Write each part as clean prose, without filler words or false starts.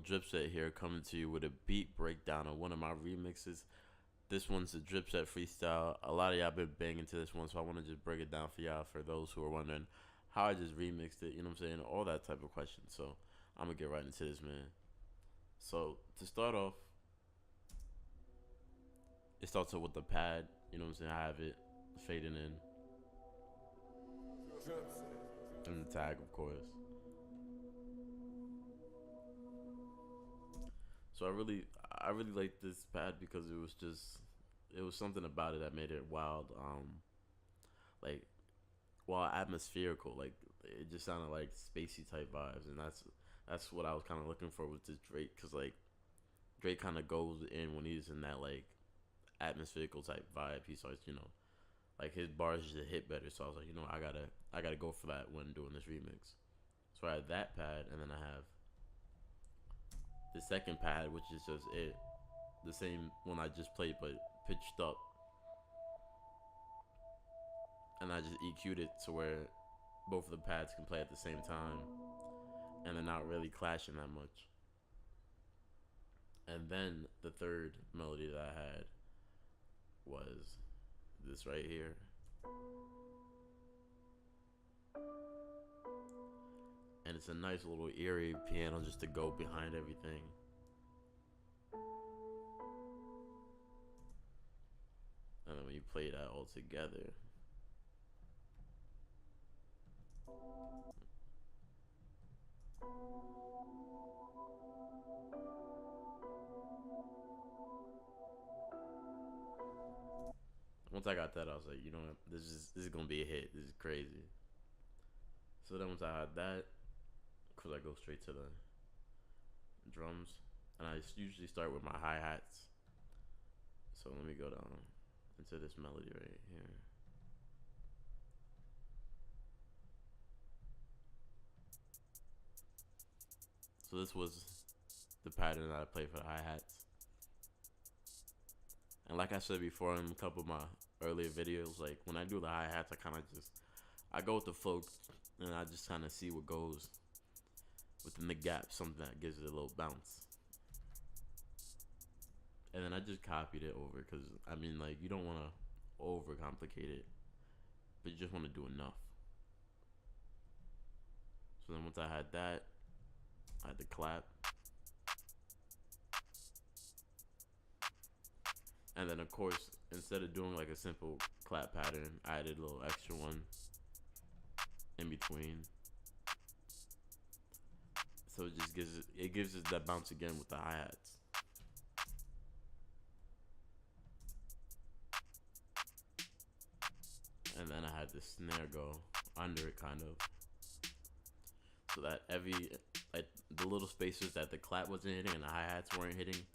Dripset here, coming to you with a beat breakdown of one of my remixes. This one's a Dripset freestyle. A lot of y'all been banging to this one, so I want to just break it down for y'all, for those who are wondering how I just remixed it, you know what I'm saying, all that type of questions. So I'm gonna get right into this, man. So to start off, it starts off with the pad, you know what I'm saying. I have it fading in, and the tag, of course. So I really liked this pad because it was something about it that made it wild. Like, well, atmospherical. Like, it just sounded like spacey type vibes, and that's what I was kind of looking for with this Drake, cause like Drake kind of goes in when he's in that like atmospherical type vibe. He starts, like his bars just hit better. So I was like, I gotta go for that when doing this remix. So I had that pad, and then I have the second pad, which is just the same one I just played, but pitched up, and I just EQ'd it to where both of the pads can play at the same time, and they're not really clashing that much. And then the third melody that I had was this right here, and it's a nice little eerie piano just to go behind everything. And then when you play that all together, once I got that, I was like, you know what, this is gonna be a hit. This is crazy. So then once I had that, cause I go straight to the drums, and I usually start with my hi-hats. So let me go down into this melody right here. So this was the pattern that I played for the hi-hats. And like I said before in a couple of my earlier videos, like when I do the hi-hats, I go with the flow, and I just kind of see what goes within the gap, something that gives it a little bounce. And then I just copied it over, because I mean, like, you don't want to overcomplicate it, but you just want to do enough. So then once I had that, I had the clap, and then of course, instead of doing like a simple clap pattern, I added a little extra one in between. So it just gives it that bounce again with the hi-hats. And then I had the snare go under it, kind of, so that like the little spaces that the clap wasn't hitting and the hi-hats weren't hitting,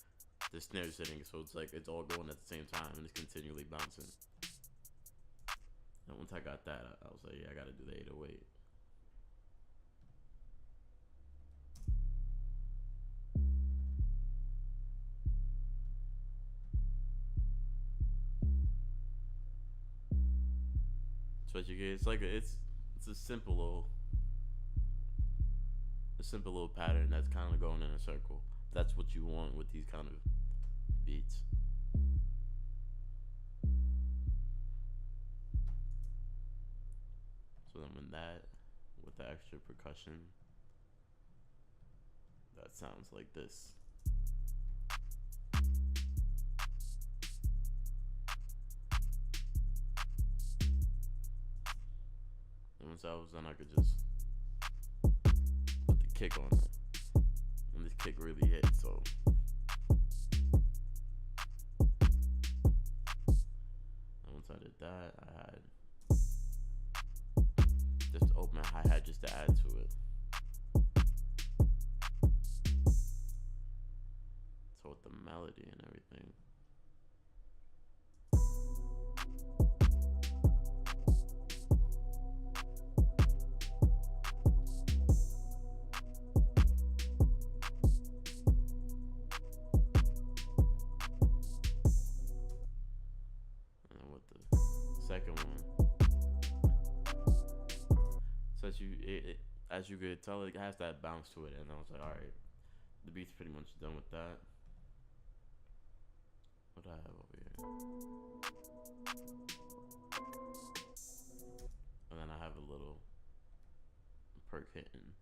the snare's hitting. So it's like it's all going at the same time, and it's continually bouncing. And once I got that, I was like, yeah, I gotta do the 808. So what you get, it's like it's a simple little pattern that's kind of going in a circle. That's what you want with these kind of beats. So then with the extra percussion, that sounds like this. And once I was done, I could just put the kick on it, and this kick really hit. So and once I did that, I had just to open my hi-hat just to add to it. So with the melody and everything. And with the second one, so as you could tell, it has that bounce to it, and I was like, all right, the beat's pretty much done with that. What do I have over here? And then I have a little perk hitting,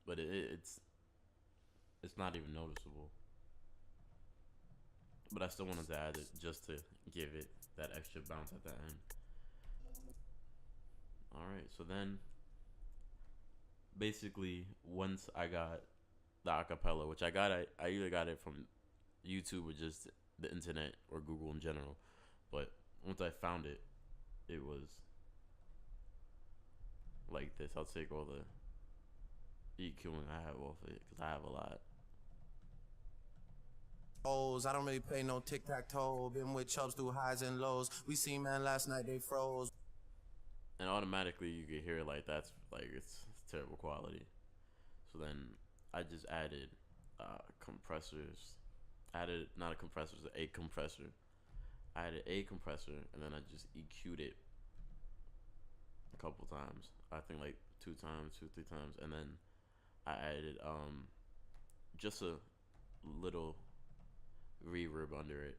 but it's not even noticeable. But I still wanted to add it just to give it that extra bounce at the end. All right, so then basically once I got the acapella, which I either got it from YouTube or just the internet or Google in general, but once I found it, it was like this. I'll take all the EQing I have off it because I have a lot. O's, I don't really play no tic-tac-toe. Been with chubs through highs and lows. We seen man last night, they froze. And automatically you can hear like that's like it's terrible quality. So then I just added compressors. Added not a compressor, it's a compressor. I added a compressor and then I just EQ'd it a couple times. I think like two times, two, three times, and then I added just a little reverb under it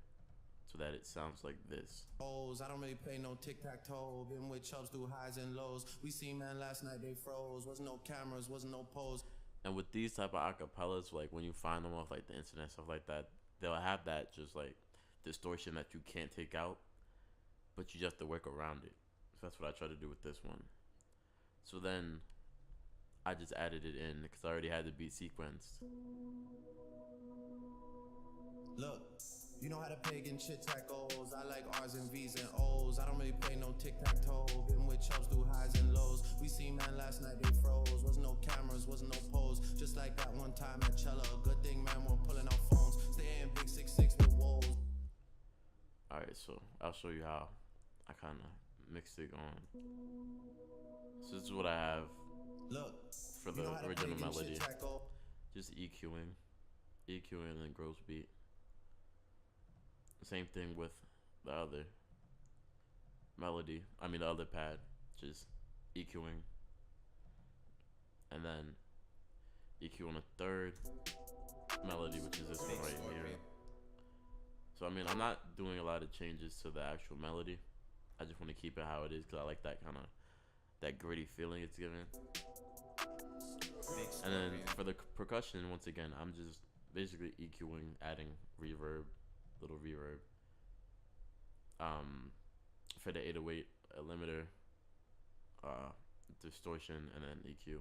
so that it sounds like this. O's, I don't really play no tic-tac-toe. Been with chubs through highs and lows. We seen man last night, they froze. Wasn't no cameras, wasn't no pose. And with these type of acapellas, like when you find them off like the internet stuff like that, they'll have that just like distortion that you can't take out, but you just have to work around it. So that's what I try to do with this one. So then I just added it in because I already had the beat sequenced. Look, you know how to pagan shit track O's. I like R's and V's and O's. I don't really play no tic-tac-toe. Been with chubs through highs and lows. We seen man last night, they froze. Wasn't no cameras, wasn't no pose. Just like that one time at Cella. Good thing man, we're pulling out phones. Stay in big 6'6" with woes. Alright, so I'll show you how I kind of mixed it on. So this is what I have. Look, for the original melody. Just EQing and then gross beat. Same thing with the other melody. I mean the other pad. Just EQing. And then EQ on a third melody, which is this one right here. So I mean I'm not doing a lot of changes to the actual melody. I just want to keep it how it is because I like that kind of that gritty feeling it's giving. And then for the percussion, once again, I'm just basically EQing, adding reverb, little reverb. For the 808, a limiter, distortion, and then EQ.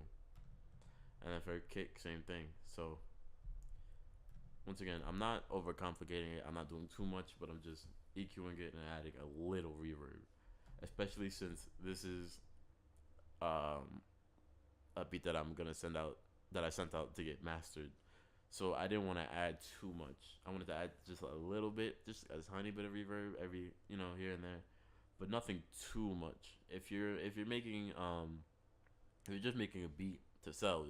And then for kick, same thing. So once again, I'm not overcomplicating it. I'm not doing too much, but I'm just EQing it and adding a little reverb. Especially since this is a beat that I'm gonna send out, that I sent out to get mastered. So I didn't want to add too much. I wanted to add just a little bit, just a tiny bit of reverb every, here and there, but nothing too much. If you're making if you're just making a beat to sell,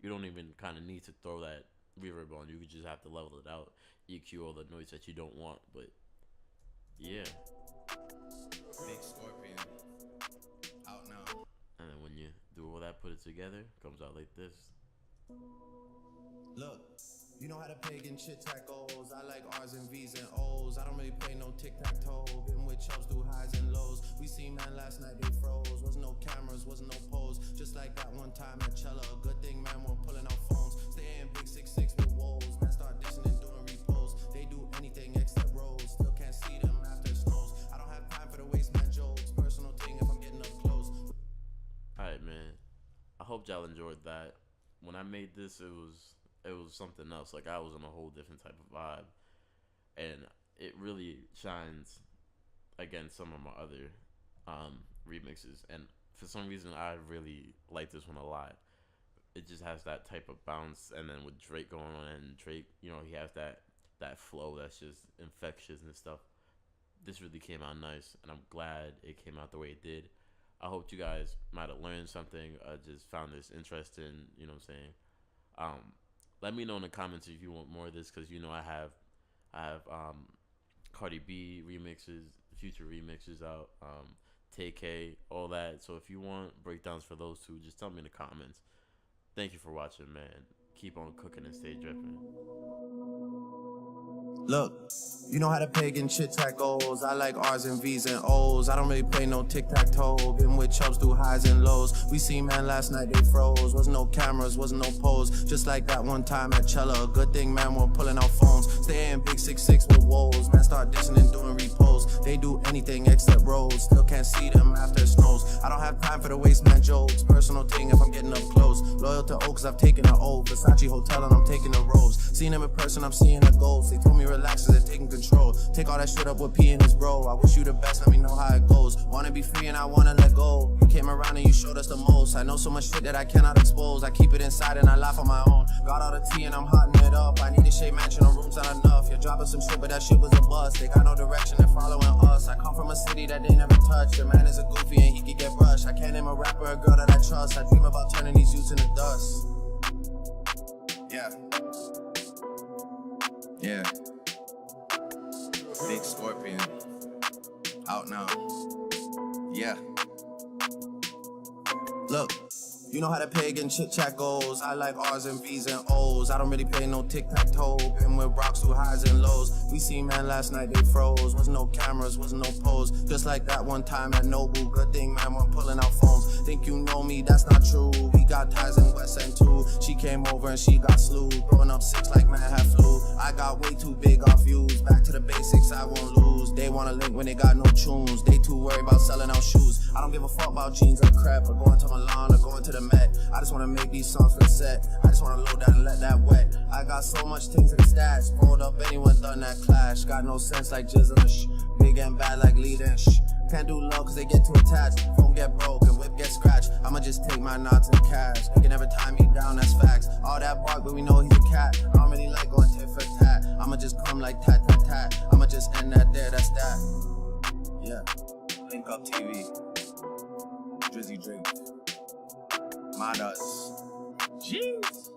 you don't even kind of need to throw that reverb on. You just have to level it out, EQ all the noise that you don't want. But yeah. Big Scorpion out now. And then when you do all that, put it together, it comes out like this. Look, you know how to pagan shit track O's. I like R's and V's and O's. I don't really play no tic-tac-toe. Been with chubs through highs and lows. We seen man last night, they froze. Wasn't no cameras, wasn't no pose. Just like that one time at Cella. Good thing man, we're pulling out phones. Stay in big 6'6" with woes. Man start dishing and doing repos. They do anything except rolls. Still can't see them after it snows. I don't have time for the waste man jokes. Personal thing if I'm getting up close. Alright, man. I hope y'all enjoyed that. When I made this, it was something else. Like I was in a whole different type of vibe, and it really shines against some of my other remixes. And for some reason, I really like this one a lot. It just has that type of bounce, and then with Drake going on, and Drake, he has that flow that's just infectious and stuff. This really came out nice, and I'm glad it came out the way it did. I hope you guys might have learned something. Just found this interesting. You know what I'm saying? Let me know in the comments if you want more of this, because I have Cardi B remixes, future remixes out. TK, all that. So if you want breakdowns for those two, just tell me in the comments. Thank you for watching, man. Keep on cooking and stay dripping. Look, you know how the pagan chit chat goes. I like R's and V's and O's. I don't really play no tic-tac-toe. Been with chubs through highs and lows. We seen man last night, they froze. Wasn't no cameras, wasn't no pose. Just like that one time at Cella. Good thing, man, we're pulling out phones. Stay in big 6'6" with woes. Man, start dissing and doing repos. They do anything except rolls. Still can't see them after it snows. I don't have time for the waste man jokes. Personal thing if I'm getting up close. Loyal to Oaks, I've taken an oath. Versace Hotel and I'm taking the robes. Seen them in person, I'm seeing the ghosts. They told me relax, they're taking control. Take all that shit up with P and his bro. I wish you the best, let me know how it goes. Wanna be free and I wanna let go. You came around and you showed us the most. I know so much shit that I cannot expose. I keep it inside and I laugh on my own. Got all the tea and I'm hotting it up. I need a shade mansion, no room's not enough. You're dropping some shit, but that shit was a bust. They got no direction, they're following us. I come from a city that they never touched. Your man is a goofy and he could get brushed. I can't name a rapper or a girl that I trust. I dream about turning these youths into dust. Yeah. Yeah. Big Scorpion. Out now. Yeah. Look. You know how the pagan chit chat goes. I like R's and V's and O's. I don't really play no tic-tac-toe. Been with rocks through highs and lows. We seen man last night, they froze. Wasn't no cameras, wasn't no pose. Just like that one time at Nobu. Good thing, man, we're pulling out phones. Think you know me, that's not true. We got ties in West End too. She came over and she got slew. Growing up 6 like man had flu. I got way too big off views. Back to the basics, I won't lose. They wanna link when they got no tunes. They too worried about selling out shoes. I don't give a fuck about jeans or crap. Or going to Milan or going to the Met. I just wanna make these songs for the set. I just wanna load that and let that wet. I got so much things in the stash. Rolled up, anyone done that clash. Got no sense like Jizzle. Big and bad like lead and Can't do love cause they get too attached. Phone get broke and whip get scratched. I'ma just take my knots in cash. They can never tie me down, that's facts. All that bark, but we know he's a cat. I don't really like going tit for tat. I'ma just come like tat tat tat. I'ma just end that there, that's that. Yeah. Link Up TV. Drizzy Drake. Mad us. Jeez.